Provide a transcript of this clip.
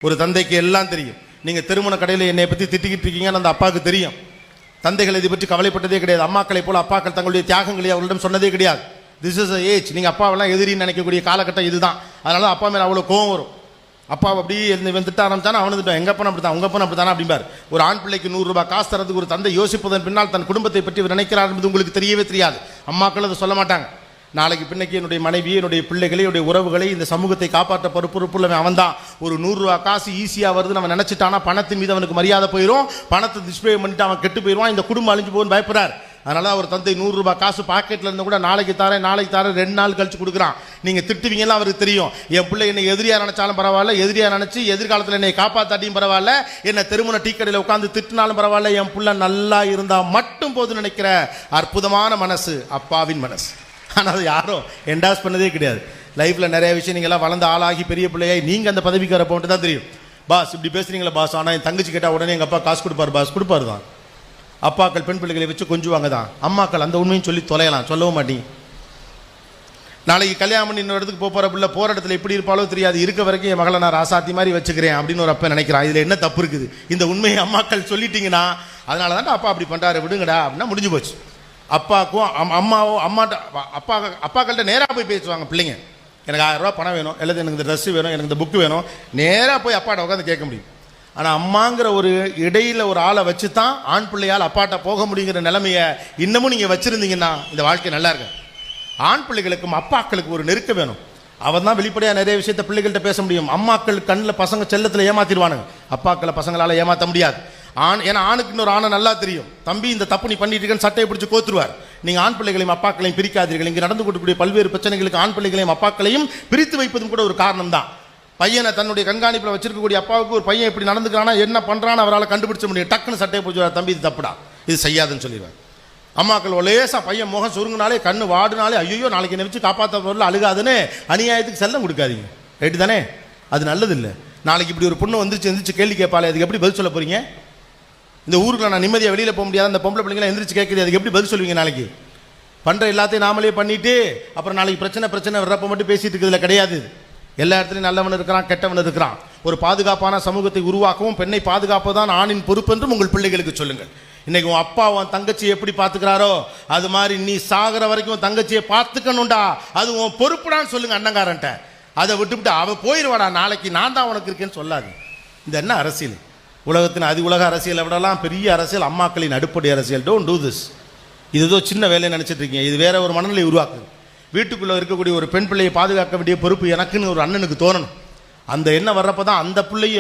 ஒரு தந்தைக்கு எல்லாம் தெரியும். நீங்கள் திருமண கடையில் என்னை பற்றி திட்டிக்கிட்டு இருக்கீங்கன்னு அந்த அப்பாவுக்கு தெரியும். தந்தைகள் இதை பற்றி கவலைப்பட்டதே கிடையாது. அம்மாக்களை போல அப்பாக்கள் தங்களுடைய தியாகங்களை அவர்களிடம் சொன்னதே கிடையாது. This is a age. நீங்கள் அப்பாவெல்லாம் எதிரின்னு நினைக்கக்கூடிய காலகட்டம் இதுதான். அதனால அப்பா மேலே அவ்வளோ கோவம் வரும். அப்பா அப்படியே இவன் திட்ட ஆரம்பிச்சானா அவனு திட்டம், எங்கள் அப்பா அப்படி தான், உங்கள் அப்பா அப்படி தானே அப்படிம்பார். ஒரு ஆண் பிள்ளைக்கு 100 ரூபாய் காசு தரதுக்கு ஒரு தந்தை யோசிப்பதன் பின்னால் தன் குடும்பத்தை பற்றி இவர் நினைக்கிறார் என்பது உங்களுக்கு தெரியவே தெரியாது. அம்மாக்கள் அதை சொல்ல மாட்டாங்க. நாளைக்கு பின்னைக்கு என்னுடைய மனைவி, என்னுடைய பிள்ளைகளை, என்னுடைய உறவுகளை, இந்த சமூகத்தை காப்பாற்ற பொறுப்புள்ளவன் அவன் தான். ஒரு 100 ரூபாய் காசு ஈஸியாக வருதுன்னு அவன் நினச்சிட்டானா பணத்தின் மீது அவனுக்கு மரியாதை போயிடும். பணத்தை டிஸ்பிளே பண்ணிட்டு அவன் கெட்டு போயிடுவான். இந்த குடும்பம் அழிஞ்சு போகுன்னு பயப்படுறார். அதனால அவர் தந்தை 100 ரூபாய் காசு பாக்கெட்டில் இருந்து கூட நாளைக்கு தாரேன் 2 நாள் கழிச்சு கொடுக்குறான். நீங்கள் திட்டுவீங்கலாம் அவருக்கு தெரியும். என் பிள்ளை என்னை எதிரியாக நினைச்சாலும் பரவாயில்ல, எதிரியாக நினச்சி எதிர்காலத்தில் என்னை காப்பாற்றாட்டியும் பரவாயில்ல, என்னை திருமண டீ கடையில் உட்காந்து திட்டினாலும் பரவாயில்ல, என் பிள்ளை நல்லா இருந்தால் மட்டும் போதுன்னு நினைக்கிற அற்புதமான மனசு அப்பாவின் மனசு. ஆனால் அது யாரும் என்டாஸ் பண்ணதே கிடையாது. லைஃப்பில் நிறைய விஷயம் நீங்களாம் வளர்ந்து ஆளாகி பெரிய பிள்ளையாய் நீங்கள் அந்த பதவிக்கு வர போட்டு தான் தெரியும். பாஸ் இப்படி பேசுறீங்களா பாஸ், ஆனால் என் தங்கச்சி கேட்டால் உடனே எங்கள் அப்பா காசு கொடுப்பார் பாஸ், கொடுப்பாரு தான். அப்பாக்கள் பெண் பிள்ளைகளை வச்சு கொஞ்சுவாங்க தான். அம்மாக்கள் அந்த உண்மையும் சொல்லி தொலையலாம், சொல்லவும் மாட்டீங்க. நாளைக்கு கல்யாணம் பண்ணி இன்னொரு இடத்துக்கு போகிற பிள்ளை போகிற இடத்துல எப்படி இருப்பாலோ தெரியாது. இருக்க வரைக்கும் என் மகளை நான் ராசாத்தி மாதிரி வச்சுக்கிறேன் அப்படின்னு ஒரு அப்பா நினைக்கிறான். இதில் என்ன தப்பு இருக்குது? இந்த உண்மையை அம்மாக்கள் சொல்லிட்டீங்கன்னா அதனால தான் அப்பா அப்படி பண்ணுறாரு விடுங்கடா அப்படின்னா முடிஞ்சு போச்சு. அப்பாவுக்கும் அப்பாக்கள்கிட்ட நேராக போய் பேசுவாங்க பிள்ளைங்க. எனக்கு 1000 ரூபா பணம் வேணும், அல்லது எனக்கு இந்த ட்ரெஸ்ஸு வேணும், எனக்கு இந்த புக்கு வேணும், நேராக போய் அப்பாட்ட உட்காந்து கேட்க முடியும். ஆனால் அம்மாங்கிற ஒரு இடையில ஒரு ஆளை வச்சு தான் ஆண் பிள்ளையால் அப்பாட்ட போக முடியுங்கிற நிலைமையை இன்னமும் நீங்கள் வச்சுருந்தீங்கன்னா இந்த வாழ்க்கை நல்லா இருக்கு. ஆண் பிள்ளைகளுக்கும் அப்பாக்களுக்கு ஒரு நெருக்கம் வேணும். அவன் தான் வெளிப்படையாக நிறைய விஷயத்த பிள்ளைகள்கிட்ட பேச முடியும். அம்மாக்கள் கண்ணில் பசங்க செல்லத்தில் ஏமாத்திடுவானுங்க. அப்பாக்களை பசங்களால் ஏமாற்ற முடியாது. ஏன்னா ஆணுக்கு இன்னொரு ஆணை நல்லா தெரியும். தம்பி இந்த தப்பு நீ பண்ணிட்டு இருக்கன்னு சட்டையை பிடிச்சி கோத்துருவார். நீங்கள் ஆண் பிள்ளைகளையும் அப்பாக்களையும் பிரிக்காதீர்கள். இங்கே நடந்து கொள்ளக்கூடிய பல்வேறு பிரச்சனைகளுக்கு ஆண் பிள்ளைகளையும் அப்பாக்களையும் பிரித்து வைப்பதும் கூட ஒரு காரணம் தான். பையனை தன்னுடைய கண்காணிப்பில் வச்சிருக்கக்கூடிய அப்பாவுக்கு ஒரு பையன் இப்படி நடந்துக்கிறானா என்ன பண்ணுறான்னு அவரால் கண்டுபிடிச்ச முடியும். டக்குன்னு சட்டையை பிடிச்சி தம்பி இது தப்புடா, இது செய்யாதுன்னு சொல்லிடுவார். அம்மாக்கள் லேசாக பையன் முகம் சுருங்கினாலே கண்ணு வாடினாலே ஐயோ நாளைக்கு என்னை வச்சு காப்பாற்ற பொருள் அழுகாதுன்னு அநியாயத்துக்கு செல்லம் கொடுக்காதீங்க. ரைட்டு தானே? அது நல்லது இல்லை. நாளைக்கு இப்படி ஒரு பொண்ணு வந்துருச்சு கேள்வி கேட்பாலே, அதுக்கு எப்படி பதில் சொல்ல போறீங்க? இந்த ஊருக்குள்ள நான் நிம்மதியாக வெளியில் போக முடியாது, அந்த பொம்பளை பிள்ளைங்களை எந்திரிச்சு கேட்குறது, அதுக்கு எப்படி பதில் சொல்லுவீங்க? நாளைக்கு பண்ணுற எல்லாத்தையும் நாமளே பண்ணிட்டு அப்புறம் நாளைக்கு பிரச்சனை வர்றப்ப மட்டும் பேசிட்டு இருக்கிறதுல கிடையாது. எல்லா இடத்துலையும் நல்லவன் இருக்கிறான், கெட்டவன் இருக்கிறான். ஒரு பாதுகாப்பான சமூகத்தை உருவாக்கவும் பெண்ணை பாதுகாப்பதான் ஆணின் பொறுப்பு என்றும் உங்கள் பிள்ளைகளுக்கு சொல்லுங்கள். இன்னைக்கு உன் அப்பா உன் தங்கச்சியை எப்படி பார்த்துக்கிறாரோ அது மாதிரி நீ சாகிற வரைக்கும் உன் தங்கச்சியை பார்த்துக்கணும்டா, அது உன் பொறுப்புடான்னு சொல்லுங்க அண்ணங்காரன்ட்ட. அதை விட்டுவிட்டு அவன் போயிடுவாடா நாளைக்கு நான் தான் உனக்கு இருக்கேன்னு சொல்லாது. இந்த என்ன அரசியல்? உலகத்தின் உலக அரசியலை விடலாம் பெரிய அரசியல் அம்மாக்களின் அடிப்படை அரசியல். Don't do this. இது ஏதோ சின்ன வேலையை நினச்சிட்டு இருக்கீங்க. இது வேற ஒரு மனநிலை உருவாக்குது. வீட்டுக்குள்ளே இருக்கக்கூடிய ஒரு பெண் பிள்ளையை பாதுகாக்க வேண்டிய பொறுப்பு எனக்குன்னு ஒரு அண்ணனுக்கு தோணணும். அந்த எண்ணம் வர்றப்போ தான் அந்த பிள்ளையை